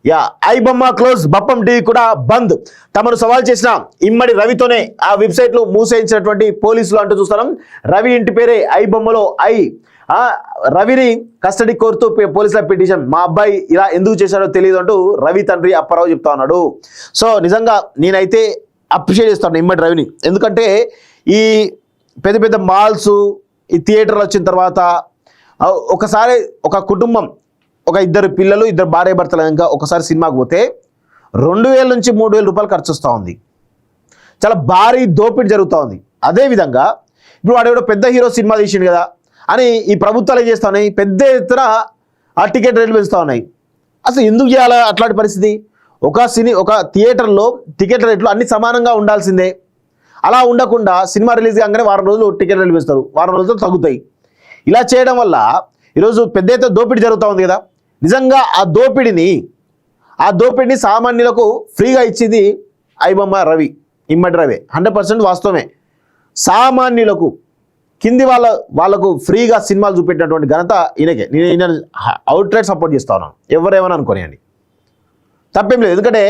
Yeah iBomma close, Bappam TV కూడా బంద్. తమను సవాల్ చేసిన ఇమ్మడి రవితోనే ఆ వెబ్సైట్లు మూసేయించినటువంటి పోలీసులు అంటూ చూస్తున్నాం. రవి ఇంటి పేరే ఐబొమ్మలో రవిని కస్టడీ కోరుతూ పోలీసుల పిటిషన్. మా అబ్బాయి ఇలా ఎందుకు చేశాడో తెలియదు అంటూ రవి తండ్రి అప్పారావు చెప్తా ఉన్నాడు. సో నిజంగా నేనైతే అప్రిషియేట్ చేస్తాను ఇమ్మడి రవిని. ఎందుకంటే ఈ పెద్ద పెద్ద మాల్స్, ఈ థియేటర్లు వచ్చిన తర్వాత ఒకసారి ఒక కుటుంబం, ఒక ఇద్దరు పిల్లలు, ఇద్దరు భార్య భర్తలు ఇంకా ఒకసారి సినిమాకి పోతే 2000 నుంచి 3000 రూపాయలు ఖర్చు వస్తూ ఉంది. చాలా భారీ దోపిడీ జరుగుతూ ఉంది. అదేవిధంగా ఇప్పుడు వాడు పెద్ద హీరో సినిమా తీసిండు కదా అని ఈ ప్రభుత్వాలు ఏం చేస్తూ ఉన్నాయి, పెద్ద ఎత్తున ఆ టికెట్ రేట్లు పెంచుతూ ఉన్నాయి. అసలు ఎందుకు చేయాలా అట్లాంటి పరిస్థితి? ఒక థియేటర్లో టికెట్ రేట్లు అన్ని సమానంగా ఉండాల్సిందే. అలా ఉండకుండా సినిమా రిలీజ్ కాగానే వారం రోజులు టికెట్ రేట్లు పెంచుతారు, వారం రోజులు తగ్గుతాయి. ఇలా చేయడం వల్ల ఈరోజు పెద్ద ఎత్తున దోపిడీ జరుగుతూ ఉంది కదా. నిజంగా ఆ దోపిడిని సామాన్యులకు ఫ్రీగా ఇచ్చింది ఐబొమ్మ రవి, ఇమ్మడి రవి. 100% వాస్తవమే. సామాన్యులకు, కింది వాళ్ళకు ఫ్రీగా సినిమాలు చూపెట్టినటువంటి ఘనత ఈయనకే. నేను అవుట్లెట్ సపోర్ట్ చేస్తా ఉన్నాను, ఎవరేమని అనుకోనియండి, తప్పేం లేదు. ఎందుకంటే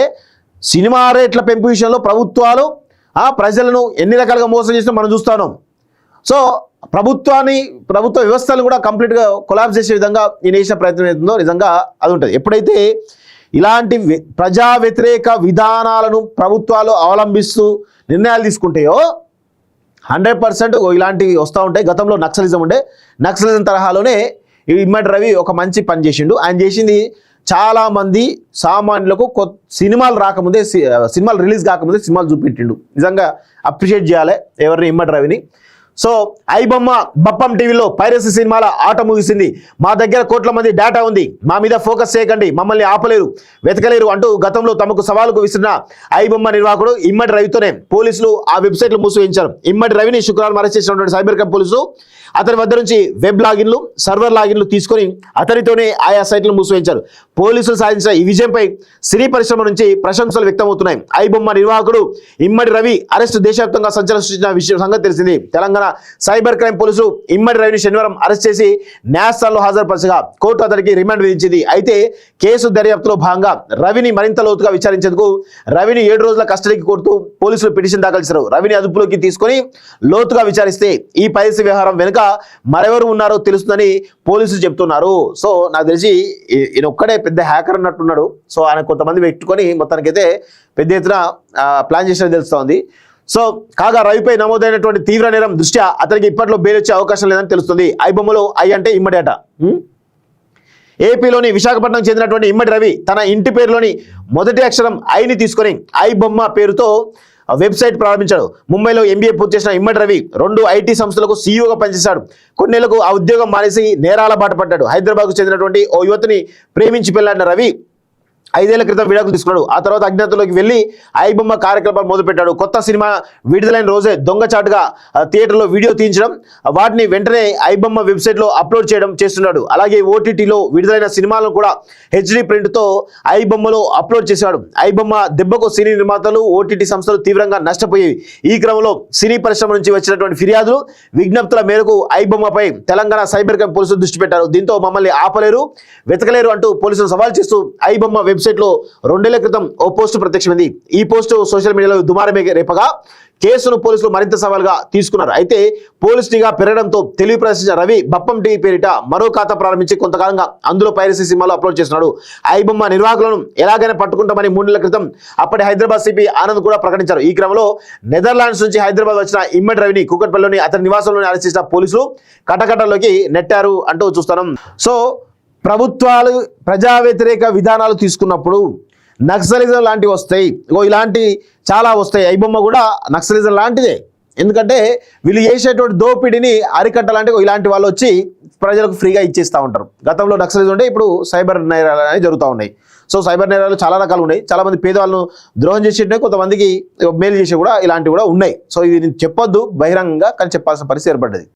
సినిమా రేట్ల పెంపు విషయంలో ప్రభుత్వాలు ప్రజలను ఎన్ని రకాలుగా మోసం చేసినా మనం చూస్తున్నాం. సో ప్రభుత్వ వ్యవస్థలు కూడా కంప్లీట్గా కొలాప్స్ చేసే విధంగా ఈ చేసిన ప్రయత్నం అవుతుందో నిజంగా అది ఉంటుంది. ఎప్పుడైతే ఇలాంటి ప్రజా వ్యతిరేక విధానాలను ప్రభుత్వాలు అవలంబిస్తూ నిర్ణయాలు తీసుకుంటాయో 100% ఇలాంటివి వస్తూ ఉంటాయి. గతంలో నక్సలిజం తరహాలోనే ఈ ఇమ్మడి రవి ఒక మంచి పని చేసిండు. ఆయన చేసింది చాలామంది సామాన్యులకు సినిమాలు రిలీజ్ కాకముందే సినిమాలు చూపెట్టిండు. నిజంగా అప్రిషియేట్ చేయాలి ఎవరిని, ఇమ్మడి రవిని. సో ఐబొమ్మ బప్పం టీవీలో పైరసీ సినిమాల ఆట ముగిసింది. మా దగ్గర కోట్ల మంది డేటా ఉంది, మా మీద ఫోకస్ చేయకండి, మమ్మల్ని ఆపలేరు, వెతకలేరు అంటూ గతంలో తమకు సవాలుకు విసిరిన ఐబొమ్మ నిర్వాహకుడు ఇమ్మడి రవితోనే పోలీసులు ఆ వెబ్సైట్లు మూసివేయించారు. ఇమ్మడి రవిని శుక్రవారం అరెస్ట్ చేసినటువంటి సైబర్ క్రైమ్ పోలీసులు అతని వద్ద నుంచి వెబ్ లాగిన్లు, సర్వర్ లాగిన్లు తీసుకొని అతనితోనే ఆయా సైట్లను మూసివేయించారు. పోలీసులు సాధించిన ఈ విజయంపై సినీ పరిశ్రమ నుంచి ప్రశంసలు వ్యక్తమవుతున్నాయి. ఐబొమ్మ నిర్వాహకుడు ఇమ్మడి రవి అరెస్టు దేశవ్యాప్తంగా సంచలనం సృష్టించిన సంగతి తెలిసింది. తెలంగాణ సైబర్ క్రైమ్ పోలీసులు ఇమ్మడి రవిని శనివారం అరెస్ట్ చేసి న్యాయస్థానంలో హాజరుపరచగా కోర్టు అతనికి రిమాండ్ విధించింది. అయితే కేసు దర్యాప్తులో భాగంగా రవిని మరింత లోతుగా విచారించేందుకు రవిని 7 రోజుల కస్టడీకి కోరుతూ పోలీసులు పిటిషన్ దాఖలు చేశారు. రవిని అదుపులోకి తీసుకొని లోతుగా విచారిస్తే ఈ పైరసీ వ్యవహారం వెనుక మరెవరు ఉన్నారో తెలుస్తుందని పోలీసులు చెప్తున్నారు. సో నాకు తెలిసి ఈయన ఒక్కడే పెద్ద హ్యాకర్ అన్నట్టున్నాడు. సో ఆయన కొంతమంది పెట్టుకొని మొత్తానికైతే పెద్ద ఎత్తున ప్లాన్ చేసినట్టు తెలుస్తోంది. సో కాగా రవిపై నమోదైనటువంటి తీవ్ర నేరం దృష్ట్యా అతనికి ఇప్పట్లో బెయిల్ వచ్చే అవకాశం లేదని తెలుస్తుంది. ఐబొమ్మలో ఐ అంటే ఇమ్మడి అట. ఏపీలోని విశాఖపట్నం చెందినటువంటి ఇమ్మడి రవి తన ఇంటి పేరులోని మొదటి అక్షరం ఐని తీసుకొని ఐబొమ్మ పేరుతో వెబ్సైట్ ప్రారంభించాడు. ముంబైలో MBA పూర్తి చేసిన ఇమ్మడి రవి 2 IT సంస్థలకు CEOగా పనిచేశాడు. కొన్నేళ్లకు ఆ ఉద్యోగం మానేసి నేరాల బాట పడ్డాడు. హైదరాబాద్కు చెందినటువంటి ఓ యువతిని ప్రేమించి పెళ్లాడిన రవి 5 ఏళ్ల క్రితం విడాకులు తీసుకున్నాడు. ఆ తర్వాత అజ్ఞాతంలోకి వెళ్ళి ఐబొమ్మ కార్యక్రమాలు మొదలుపెట్టాడు. కొత్త సినిమా విడుదలైన రోజే దొంగచాటుగా థియేటర్లో వీడియో తీయించడం, వాటిని వెంటనే ఐబొమ్మ వెబ్సైట్లో అప్లోడ్ చేస్తున్నాడు. అలాగే OTTలో విడుదలైన సినిమాలను కూడా HD ప్రింట్తో ఐబొమ్మలో అప్లోడ్ చేశాడు. ఐబొమ్మ దెబ్బకు సినీ నిర్మాతలు, OTT సంస్థలు తీవ్రంగా నష్టపోయేవి. ఈ క్రమంలో సినీ పరిశ్రమ నుంచి వచ్చినటువంటి ఫిర్యాదులు, విజ్ఞప్తుల మేరకు ఐబొమ్మపై తెలంగాణ సైబర్ క్రైమ్ పోలీసులు దృష్టి పెట్టారు. దీంతో మమ్మల్ని ఆపలేరు, వెతకలేరు అంటూ పోలీసులు సవాల్ చేస్తూ ఐబొమ్మ వెబ్సైట్లో 2 ఏళ్ల క్రితం ఓ పోస్టు ప్రత్యక్షమైంది. ఈ పోస్టు సోషల్ మీడియాలో దుమారమే రేపగా కేసును పోలీసులు మరింత సవాల్గా తీసుకున్నారు. అయితే పోలీసునిగా పెరగడంతో తెలివి ప్రదర్శించిన రవి బప్పం టీవీ పేరిట మరో ఖాతా ప్రారంభించి కొంతకాలంగా అందులో పైరసీ సినిమాలు అప్లోడ్ చేస్తున్నాడు. ఐబొమ్మ నిర్వాహకులను ఎలాగైనా పట్టుకుంటామని 3 నెలల క్రితం అప్పటి హైదరాబాద్ సిపి ఆనంద్ కూడా ప్రకటించారు. ఈ క్రమంలో నెదర్లాండ్స్ నుంచి హైదరాబాద్ వచ్చిన ఇమ్మడి రవిని కూకట్పల్లిలోని అతని నివాసంలోని అరెస్ట్ చేసిన పోలీసులు కటకటలోకి నెట్టారు అంటూ చూస్తున్నాం. సో ప్రభుత్వాలు ప్రజా వ్యతిరేక విధానాలు తీసుకున్నప్పుడు నక్సలిజం లాంటివి వస్తాయి. ఇలాంటి చాలా వస్తాయి. ఐబొమ్మ కూడా నక్సలిజం లాంటిదే. ఎందుకంటే వీళ్ళు చేసేటువంటి దోపిడీని అరికట్టాలంటే ఇలాంటి వాళ్ళు వచ్చి ప్రజలకు ఫ్రీగా ఇచ్చేస్తూ ఉంటారు. గతంలో నక్సలిజం ఉంటే ఇప్పుడు సైబర్ నేరాలు అనేవి జరుగుతూ ఉన్నాయి. సో సైబర్ నేరాలు చాలా రకాలు ఉన్నాయి. చాలామంది పేదవాళ్ళను ద్రోహం చేసేటే, కొంతమందికి మేలు చేసే కూడా ఇలాంటివి కూడా ఉన్నాయి. సో ఇది నేను చెప్పొద్దు బహిరంగంగా, కానీ చెప్పాల్సిన పరిస్థితి ఏర్పడ్డది.